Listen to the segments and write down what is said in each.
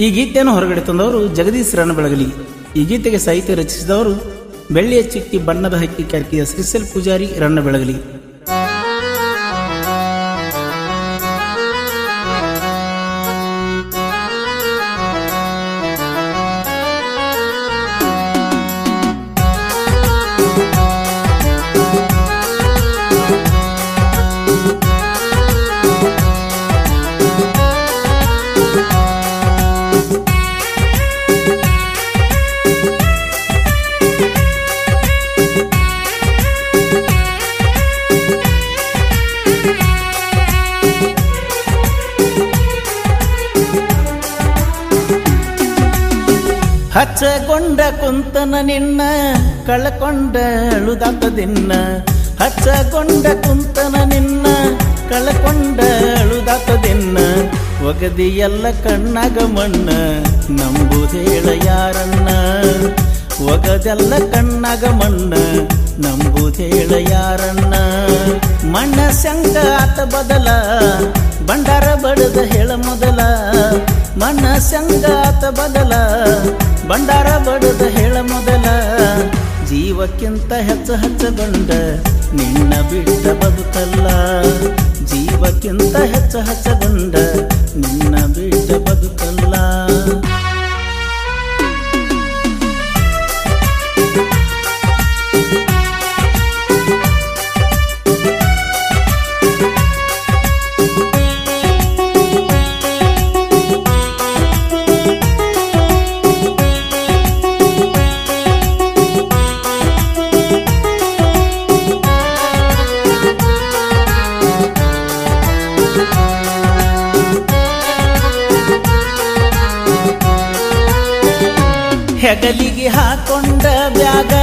ಈ ಗೀತೆಯನ್ನು ಹೊರಗಡೆ ತಂದವರು ಜಗದೀಶ್ ರಣಬೆಳಗಲಿ. ಈ ಗೀತೆಗೆ ಸಾಹಿತ್ಯ ರಚಿಸಿದವರು ಬೆಳ್ಳಿಯ ಚಿಕ್ಕಿ ಬಣ್ಣದ ಹಕ್ಕಿ ಕ್ಯಾರ್ಕಿಯ ಶ್ರೀಸೆಲ್ ಪೂಜಾರಿ ರಣಬೆಳಗಲಿ. ಹಚ್ಚಗೊಂಡ ಕುಂತನ ನಿನ್ನ ಕಳಕೊಂಡ ಅಳುದಾತದಿನ್ನ. ಹಚ್ಚಗೊಂಡ ಕುಂತನ ನಿನ್ನ ಕಳಕೊಂಡ ಅಳುದಾತದಿನ್ನ. ಒಗದಿ ಎಲ್ಲ ಕಣ್ಣಾಗ ಮಣ್ಣ ನಂಬುದೇಳ ಯಾರನ್ನ. ಒಗದೆಲ್ಲ ಕಣ್ಣಾಗ ಮಣ್ಣ ನಂಬುದೇಳ ಯಾರನ್ನ. ಮಣ್ಣ ಶಂಕ ಆತ ಬದಲ ಬಂಡಾರ ಬಡದ ಹೇಳ ಮೊದಲ. ಮಣ್ಣ ಸಂಗಾತ ಬದಲ ಬಂಡಾರ ಬಡದ ಹೇಳ ಮೊದಲ. ಜೀವಕ್ಕಿಂತ ಹಚ್ಚಗೊಂಡ ನಿನ್ನ ಬಿಟ್ಟ ಬದುಕಲ್ಲ. ಜೀವಕ್ಕಿಂತ ಹಚ್ಚಗೊಂಡ ನಿನ್ನ ಬಿಟ್ಟ ಬದುಕಲ್ಲ. ಹೆಗಲಿಗೆ ಹಾಕೊಂಡ ಬ್ಯಾಗ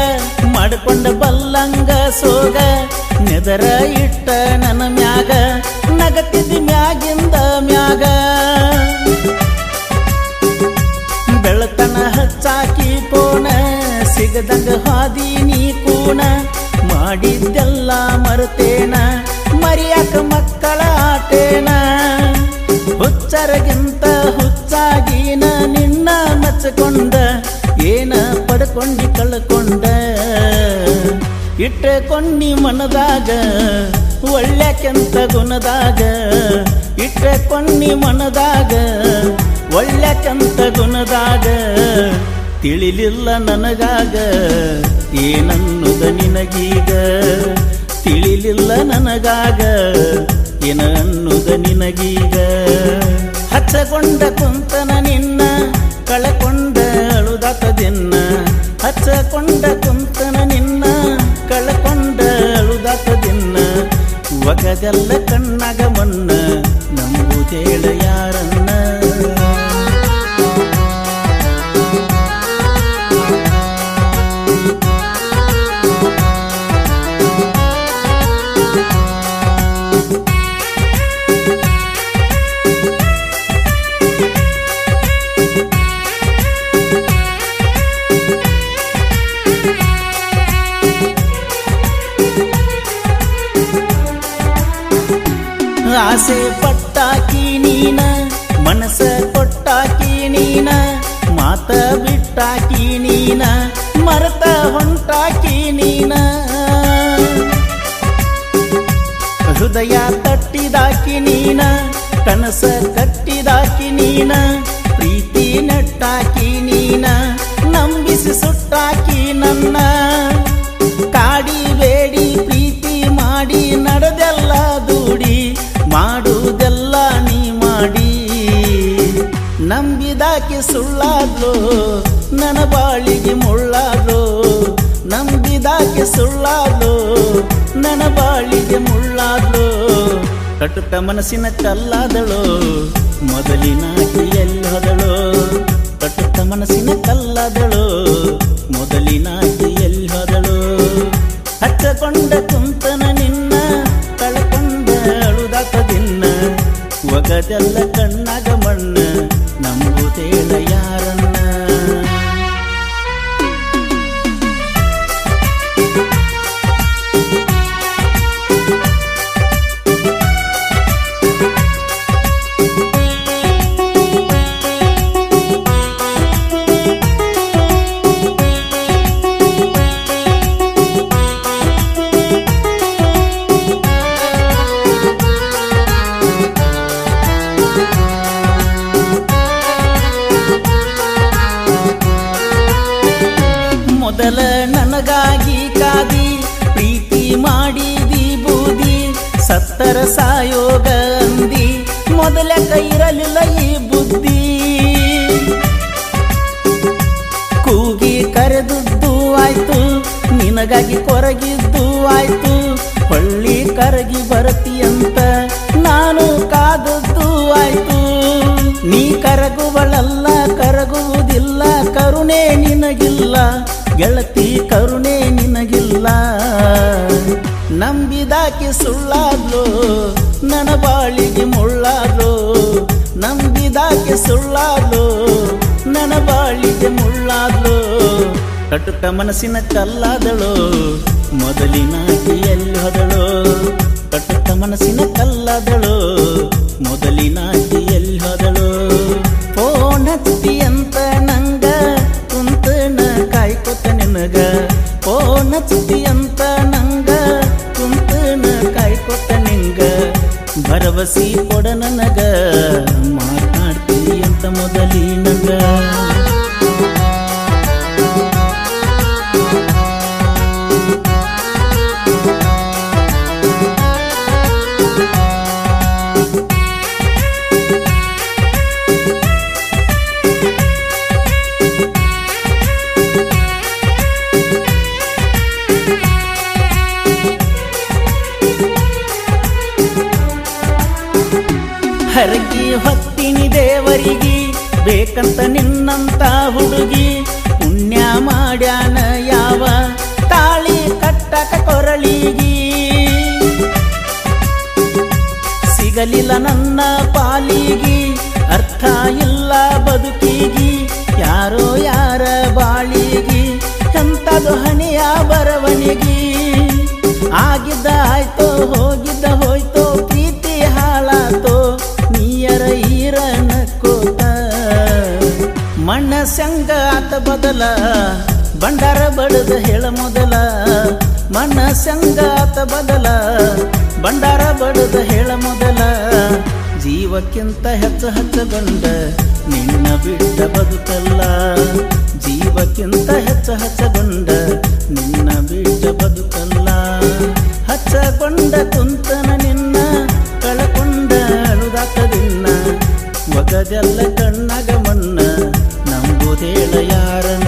ಮಾಡ್ಕೊಂಡ ಬಲ್ಲಂಗ ಸೋಗ. ನೆದರ ಇಟ್ಟ ನನ್ನ ಮ್ಯಾಗ ನಗತಿದ್ದಿ ಮ್ಯಾಗಿಂದ ಮ್ಯಾಗ. ಬೆಳತನ ಹಚ್ಚಾಕಿ ಕೋಣ ಸಿಗದಂಗ ಹಾದಿ ನೀ ಕೂಣ. ಮಾಡಿದ್ದೆಲ್ಲ ಮರುತೇನ ಮರಿಯಾಕ ಮಕ್ಕಳ ಆಟೇನ. ಹುಚ್ಚರಗಿಂತ ಹುಚ್ಚಾಗಿನ ನಿನ್ನ ಮಚ್ಚಕೊಂಡ. ಏನ ಪಡ್ಕೊಂಡಿ ಕಳ್ಕೊಂಡ ಇಟ್ಟಕೊಂಡಿ ಮನದಾಗ ಒಳ್ಳೆಕೆಂತ ಗುಣದಾಗ. ಇಟ್ಟಕೊಂಡಿ ಮನದಾಗ ಒಳ್ಳೆಕೆಂತ ಗುಣದಾಗ. ತಿಳಿಲಿಲ್ಲ ನನಗಾಗ ಏನನ್ನುದ ನಿನಗೀಗ. ತಿಳಿಲಿಲ್ಲ ನನಗಾಗ ಏನ ಅನ್ನುದ ನಿನಗೀಗ. ಹಚ್ಚಗೊಂಡ ಕುಂತನ ನಿನ್ನ ಕಳಕೊಂಡ ಅಳುದಾತದಿನ್ನ. ಹಚ್ಚಕೊಂಡ ಕುಂತನ ನಿನ್ನ ಕಳಕೊಂಡ ಅಳುದಾತದಿನ್ನ. ಒಗದೆಲ್ಲ ಕಣ್ಣಾಗ ಮಣ್ಣ ನಂಬುದೇಳ ಯಾರನ್ನ. ಆಸೆ ಪಟ್ಟಾಕಿ ನೀನ ಮನಸ ಕೊಟ್ಟಾಕಿ ನೀನ. ಮಾತ ಬಿಟ್ಟಾಕಿ ನೀನ ಮರತ ಹೊಂಟಾಕಿ ನೀನ. ಹೃದಯ ತಟ್ಟಿದಾಕಿ ನೀನ ಕನಸ ಕಟ್ಟಿದಾಕಿ ನೀನ. ಪ್ರೀತಿ ನಟ್ಟಾಕಿ ನೀನ ನಂಬಿಸಿ ಸುಟ್ಟಾಕಿ ನನ್ನ. ಕಾಡಿ ಬೇಡಿ ಪ್ರೀತಿ ಮಾಡಿ ನಡೆದೆಲ್ಲ ದೂಡಿ. ಮಾಡುವುದೆಲ್ಲ ನೀ ಮಾಡಿ ನಂಬಿದಾಕಿ ಸುಳ್ಳಾದ್ಲು ನನ್ನ ಬಾಳಿಗೆ ಮುಳ್ಳಾದ್ಲು. ನಂಬಿದಾಕಿ ಸುಳ್ಳಾದ್ಲು ನನ್ನ ಬಾಳಿಗೆ ಮುಳ್ಳಾದ್ಲು. ಕಟುಕ ಮನಸ್ಸಿನ ಕಲ್ಲಾದಳು ಮೊದಲಿನಾಕಿ ಎಲ್ಲಿ ಹೋದಳು. ಕಟುಕ ಮನಸ್ಸಿನ ಕಲ್ಲಾದಳು ಮೊದಲಿನಾಕಿ ಎಲ್ಲಿ ಹೋದಳು. ಹಚ್ಚಕೊಂಡ ಕುಂತನ ನಿನ್ನ ಕಳಕೊಂಡ ಅಳುದಾತದಿನ್ನ. ಒಗದೆಲ್ಲ ಕಣ್ಣಾಗ ಮಣ್ಣ ನಂಬುದೇಳ ಯಾರನ್ನ. ಮೊದಲ ನನಗಾಗಿ ಕಾದಿ ಪ್ರೀತಿ ಮಾಡಿದಿ ಬೂದಿ ಸತ್ತರ ಸಾಯೋಗ ಅಂದಿ ಮೊದಲ ಕೈರಲಿಲ್ಲ ಈ ಬುದ್ಧಿ ಕೂಗಿ ಕರೆದುದ್ದು ಆಯ್ತು ನಿನಗಾಗಿ ಕೊರಗಿದ್ದು ಆಯ್ತು ಹೊಳ್ಳಿ ಕರಗಿ ಬರತಿಯಂತ ನಾನು ಕಾದದ್ದು ಆಯ್ತು ನೀ ಕರಗುವಳಲ್ಲ ಕರಗುವುದಿಲ್ಲ ಕರುಣೆ ನಿನಗಿಲ್ಲ ಗೆಳತಿ ಕರುಣೆ ನಿನಗಿಲ್ಲ ನಂಬಿದಾಕಿ ಸುಳ್ಳಾದ್ಲು ನನ್ನ ಬಾಳಿಗೆ ಮುಳ್ಳಾದ್ಲು ನಂಬಿದಾಕಿ ಸುಳ್ಳಾದ್ಲು ನನ್ನ ಬಾಳಿಗೆ ಮುಳ್ಳಾದ್ಲು ಕಟುಕ ಮನಸ್ಸಿನ ಕಲ್ಲಾದಳು ಮೊದಲಿನಾಕಿ ಎಲ್ಲಿ ಹೋದಳು ಕಟುಕ ಮನಸ್ಸಿನ ಕಲ್ಲಾದಳು ಮೊದಲಿನಾಕಿ ಎಲ್ಲಿ ಹೋದಳು ಫೋನ್ ಹಚ್ಚಿ ಅಂತ ನಂಗ ಕುಂತನ ಕಾಯ್ಕೊತ ನಿನಗ ಫೋನ್ ಹಚ್ಚಿ ಅಂತ ನಂಗ ಕುಂತನ ಕಾಯ್ಕೊತ ನಿಂಗ ಭರವಸಿ ಕೊಡ ನನಗ ಮಾತಾಡ್ತೀವಿ ಅಂತ ಮೊದಲಿನಗ ಹರಗಿ ಹೊತ್ತಿನಿ ದೇವರಿಗೆ ಬೇಕಂತ ನಿನ್ನಂತ ಹುಡುಗಿ ಪುಣ್ಯ ಮಾಡ್ಯಾನ ಯಾವ ತಾಳಿ ಕಟ್ಟಕ ಕೊರಳಿಗಿ ಸಿಗಲಿಲ್ಲ ನನ್ನ ಪಾಲಿಗಿ ಅರ್ಥ ಇಲ್ಲ ಬದುಕಿಗಿ ಯಾರೋ ಯಾರ ಬಾಳಿಗಿ ಎಂತದು ಹಣೆಯ ಬರವಣಿಗಿ ಆಗಿದ್ದ ಆಯ್ತೋ ಹೋಗಿದ್ದ ಹೋಯ್ತೋ ಪ್ರೀತಿ ಹಾಳಾತೋ ನೀಯರ ಈರನ ಕೋತ ಮಣ್ಣ ಸಂಗ ಆತ ಬದಲ ಬಂಡಾರ ಬಡದ ಹೇಳ ಮೊದಲ ಮಣ್ಣ ಸಂಗ ಆತ ಬದಲ ಬಂಡಾರ ಬಡದ ಹೇಳ ಮೊದಲ ಜೀವಕ್ಕಿಂತ ಹೆಚ್ಚು ಹಚ್ಚಗೊಂಡ ನಿನ್ನ ಬಿಟ್ಟ ಬದುಕಲ್ಲ ಜೀವಕ್ಕಿಂತ ಹೆಚ್ಚು ಹಚ್ಚಗೊಂಡ ನಿನ್ನ ಬಿಟ್ಟ ಬದುಕಲ್ಲ ಹಚ್ಚಕೊಂಡ ಕುಂತನ ನಿನ್ನ ಕಳಕೊಂಡ ಅಳುದಾಕದಿನ್ನ ಒಗದೆಲ್ಲ ಕಣ್ಣಾಗ ಮಣ್ಣ ನಂಬುದೇಳ ಯಾರನ್ನ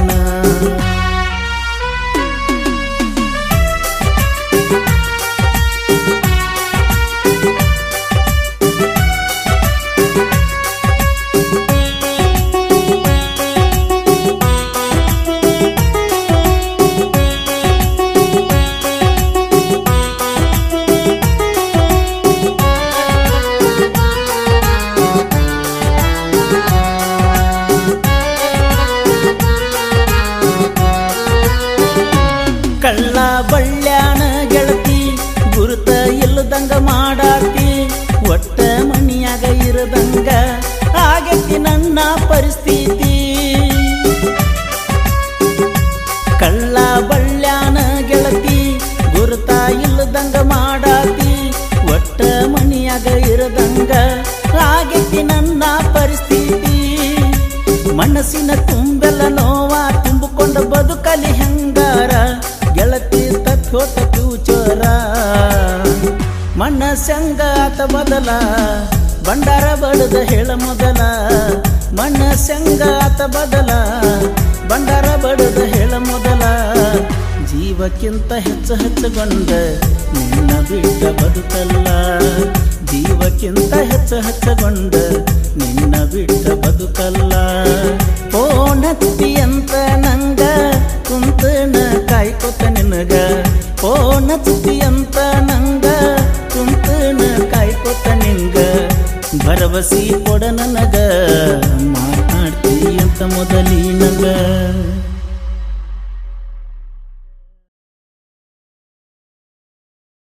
ಕಳ್ಳ ಬಳ್ಳ್ಯಾನ ಗೆಳತಿ ಗುರುತ ಇಲ್ಲದಂಗ ಮಾಡಾತಿ ಒಟ್ಟ ಮಣಿಯಾಗ ಇರದಂಗ ಆಗೈತಿ ನನ್ನ ಪರಿಸ್ಥಿತಿ ಕಳ್ಳ ಬಳ್ಳ್ಯಾನ ಗೆಳತಿ ಗುರುತ ಇಲ್ಲದಂಗ ಮಾಡಾತಿ ಒಟ್ಟ ಮಣಿಯಾಗ ಇರದಂಗ ಆಗೈತಿ ನನ್ನ ಪರಿಸ್ಥಿತಿ ಮನಸ್ಸಿನ ತುಂಬೆಲ್ಲ ನೋವ ತುಂಬಿಕೊಂಡ ಬದುಕಲಿ ಹೆಂಗಾರ ಗೆಳತಿ ತತ್ವತ ಫ್ಯೂಚರ ಮಣ್ಣ ಸಂಗ ಆತ ಬದಲ ಬಂಡಾರ ಬಡದ ಹೇಳ ಮೊದಲ ಮಣ್ಣ ಸಂಗ ಆತ ಬದಲ ಬಂಡಾರ ಬಡದ ಹೇಳ ಮೊದಲ ಜೀವಕ್ಕಿಂತ ಹೆಚ್ಚು ಹಚ್ಚಗೊಂಡ ನಿನ್ನ ಬಿಟ್ಟ ಬದುಕಲ್ಲ ಜೀವಕ್ಕಿಂತ ಹೆಚ್ಚು ಹಚ್ಚಗೊಂಡ ನಿನ್ನ ಬಿಟ್ಟ ಬದುಕಲ್ಲ ಫೋನ್ ಹಚ್ಚಿ ಅಂತ ನಂಗ ಕುಂತನ ಕಾಯ್ಕೊತ ನಿನಗ ಫೋನ್ ಹಚ್ಚಿ ಅಂತ ನಂಗ ಕುಂತನ ಕಾಯ್ಕೊತ ನಿಂಗ ಭರವಸಿ ಕೊಡ ನನಗ ಮಾತಾಡ್ತೀವಿ ಅಂತ ಮೊದಲಿನಗ